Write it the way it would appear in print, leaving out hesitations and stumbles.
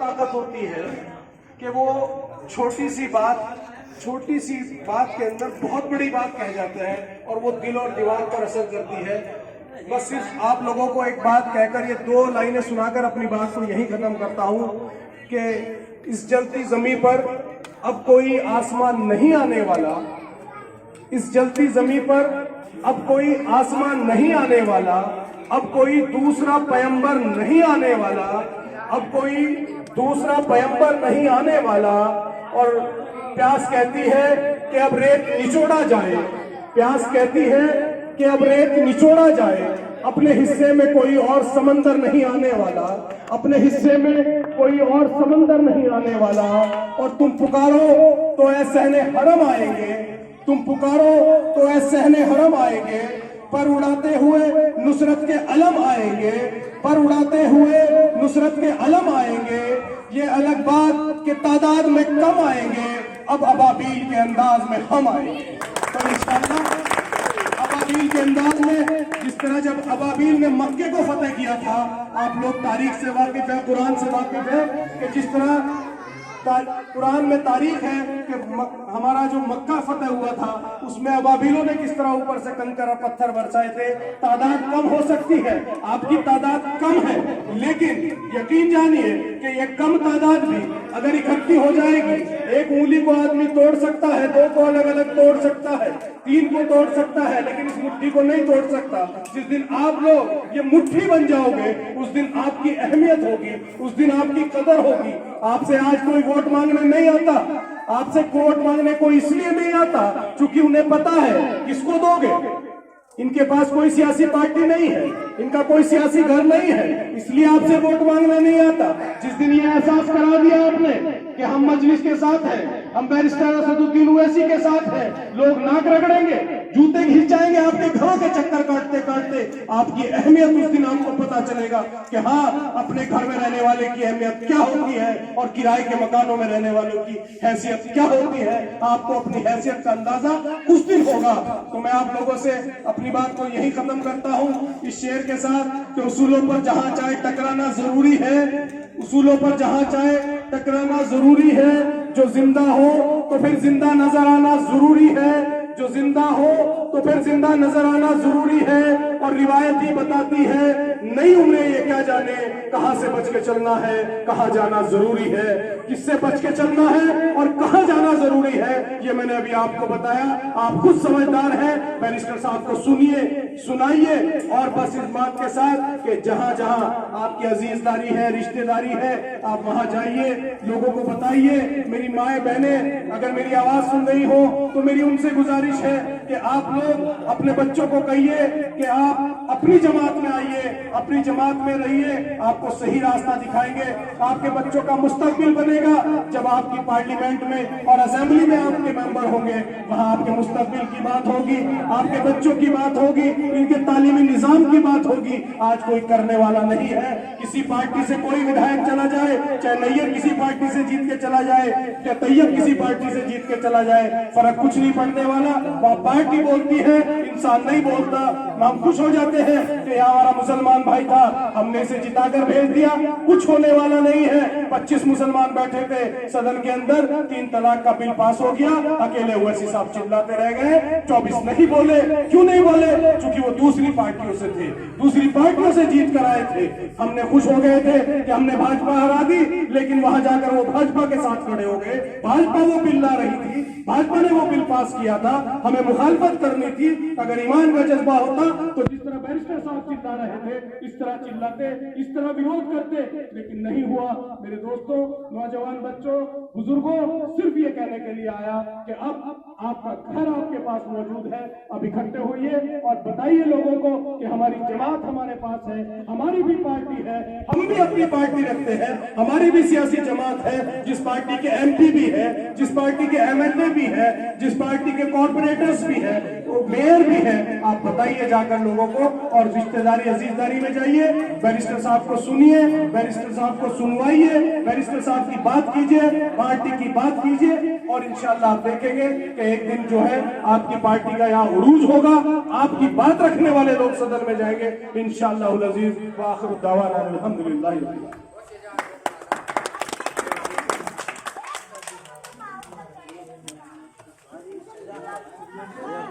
ताकत होती है कि वो छोटी सी बात के अंदर बहुत बड़ी बात कह जाते हैं और वो दिल और दिमाग पर असर करती है। बस सिर्फ आप लोगों को एक बात कहकर, ये 2 लाइनें सुनाकर अपनी बात को यहीं खत्म करता हूं कि इस जलती जमीन पर अब कोई आसमान नहीं आने वाला, इस जलती जमीन पर अब कोई आसमान नहीं आने वाला, अब कोई दूसरा पैगंबर नहीं आने वाला, अब कोई दूसरा पैगंबर नहीं आने वाला। और प्यास कहती है कि अब रेत निचोड़ा जाए, प्यास कहती है कि अब रेत निचोड़ा जाए। अपने हिस्से में कोई और समंदर नहीं आने वाला, अपने हिस्से में कोई और समंदर नहीं आने वाला। और तुम पुकारो तो ऐ सहने हरम आएंगे, तुम पुकारो तो ऐ सहने हरम आएंगे, पर उड़ाते हुए नुसरत के अलम आएंगे, पर उड़ाते हुए नुसरत के अलम आएंगे। ये अलग बात कि तादाद में कम आएंगे, अब अबाबील के अंदाज में हम आएंगे। तो इंशाअल्लाह अबाबील के अंदाज में, जिस तरह जब अबाबील ने मक्के को फतेह किया था, आप लोग तारीख से वाकिफ है, कुरान से वाकिफ है कि जिस तरह कुरान में तारीख है कि हमारा जो मक्का फतेह हुआ था उसमें अबाबीलों ने किस तरह ऊपर से कंकर और पत्थर बरसाए थे। तादाद कम हो सकती है, आपकी तादाद कम है, लेकिन यकीन जानिए कि ये कम तादाद भी अगर इकट्ठी हो जाएगी, एक उंगली को आदमी तोड़ सकता है, 2 को अलग अलग तोड़ सकता है, 3 को तोड़ सकता है, लेकिन इस मुट्ठी को नहीं तोड़ सकता। जिस दिन आप लोग ये मुट्ठी बन जाओगे उस दिन आपकी अहमियत होगी, उस दिन आपकी कदर होगी। आपसे आज कोई वोट मांगने नहीं आता, आपसे वोट मांगने को इसलिए नहीं आता क्योंकि उन्हें पता है किसको दोगे। इनके पास कोई सियासी पार्टी नहीं है, इनका कोई सियासी घर नहीं है, इसलिए आपसे वोट मांगने नहीं आता। जिस दिन ये एहसास करा दिया आपने कि हम मजलिस के साथ हैं, हम बैरिस्टर असदुद्दीन ओवैसी के साथ हैं, लोग नाक रगड़ेंगे, जूते खींच जाएंगे, आपके घरों के चक्कर काटते काटते आपकी अहमियत उस दिन आपको पता चलेगा कि हाँ, अपने घर में रहने वाले की अहमियत क्या होती है और किराए के मकानों में रहने वालों की हैसियत क्या होती है। आपको अपनी हैसियत का अंदाजा उस दिन होगा। तो मैं आप लोगों से अपनी बात को यही खत्म करता हूँ इस शेर के साथ कि उसूलों पर जहां चाहे टकराना जरूरी है, उसूलों पर जहां चाहे टकराना जरूरी है। जो जिंदा हो तो फिर जिंदा नजर आना जरूरी है, जो जिंदा हो तो फिर जिंदा नजर आना जरूरी है। और रिवायत ही बताती है, नई उम्रें ये क्या जाने कहां से बच के चलना है, कहां जाना जरूरी है, किससे बच के चलना है और कहां जाना जरूरी है। ये मैंने अभी आपको बताया, आप खुद समझदार हैं। बैरिस्टर साहब को सुनिए, सुनाइए, और बस इस बात के साथ कि जहां जहां आपकी अजीजदारी है, रिश्तेदारी है, आप वहां जाइए, लोगों को बताइए। मेरी माए बहने अगर मेरी आवाज सुन रही हो तो मेरी उनसे गुजारिश है कि आप लोग अपने बच्चों को कहिए कि आप अपनी जमात में आइए, अपनी जमात में रहिए, आपको सही रास्ता दिखाएंगे। आपके बच्चों का मुस्तकबिल बनेगा जब आपकी पार्लियामेंट में और असेंबली में आपके मेंबर होंगे, वहां आपके मुस्तकबिल की बात होगी, आपके बच्चों की बात होगी, इनके तालीमी निजाम की बात होगी। आज कोई करने वाला नहीं है। किसी पार्टी से कोई विधायक चला जाए, चाहे नैयर किसी पार्टी से जीत के चला जाए, या तैयब किसी पार्टी से जीत के चला जाए, फर्क कुछ नहीं पड़ने वाला। वह पार्टी बोलती है, इंसान नहीं बोलता। हम खुश हो जाते हैं कि हमारा मुसलमान भाई था, हमने इसे जिताकर भेज दिया, कुछ होने वाला नहीं है। 25 मुसलमान बैठे थे सदन के अंदर, 3 तलाक का बिल पास हो गया, अकेले ओवैसी साहब चिल्लाते रह गए, 24 नहीं बोले। क्यों नहीं बोले? क्योंकि वो दूसरी पार्टियों से थे, दूसरी पार्टियों से जीत कर आए थे। हमने खुश हो गए थे कि हमने भाजपा हरा दी, लेकिन वहां जाकर वो भाजपा के साथ खड़े हो गए। भाजपा वो बिल ला रही थी, भाजपा ने वो बिल पास किया था, हमें मुखालफत करनी थी। अगर ईमान का जज्बा होता तो जिस तरह बैरिस्टर साहब चिल्ला रहे थे, इस तरह चिल्लाते, इस तरह विरोध करते, लेकिन नहीं हुआ। मेरे दोस्तों, नौजवान बच्चों, बुजुर्गों, सिर्फ ये कहने के लिए आया कि अब आपका घर आपके पास मौजूद है। अब इकट्ठे होइए और बताइए लोगों को कि हमारी जमात हमारे पास है, हमारी भी पार्टी है, हम भी अपनी पार्टी रखते हैं, हमारी भी सियासी जमात है, जिस पार्टी के MP भी है, जिस पार्टी के MLA भी है, जिस पार्टी के कॉर्पोरेटर्स भी है, मेयर भी है। आप बताइए जाकर लोगों को, और रिश्तेदारी अजीजदारी में जाइए, बैरिस्टर साहब को सुनिए, बैरिस्टर साहब को सुनवाइए, बैरिस्टर साहब की बात कीजिए, पार्टी की बात कीजिए, और इंशाल्लाह आप देखेंगे कि एक दिन जो है आपकी पार्टी का यहाँ उरूज होगा, आपकी बात रखने वाले लोग सदन में जाएंगे इंशाअल्लाह अज़ीज। व आखिर दावाना अल्हम्दुलिल्लाह। है।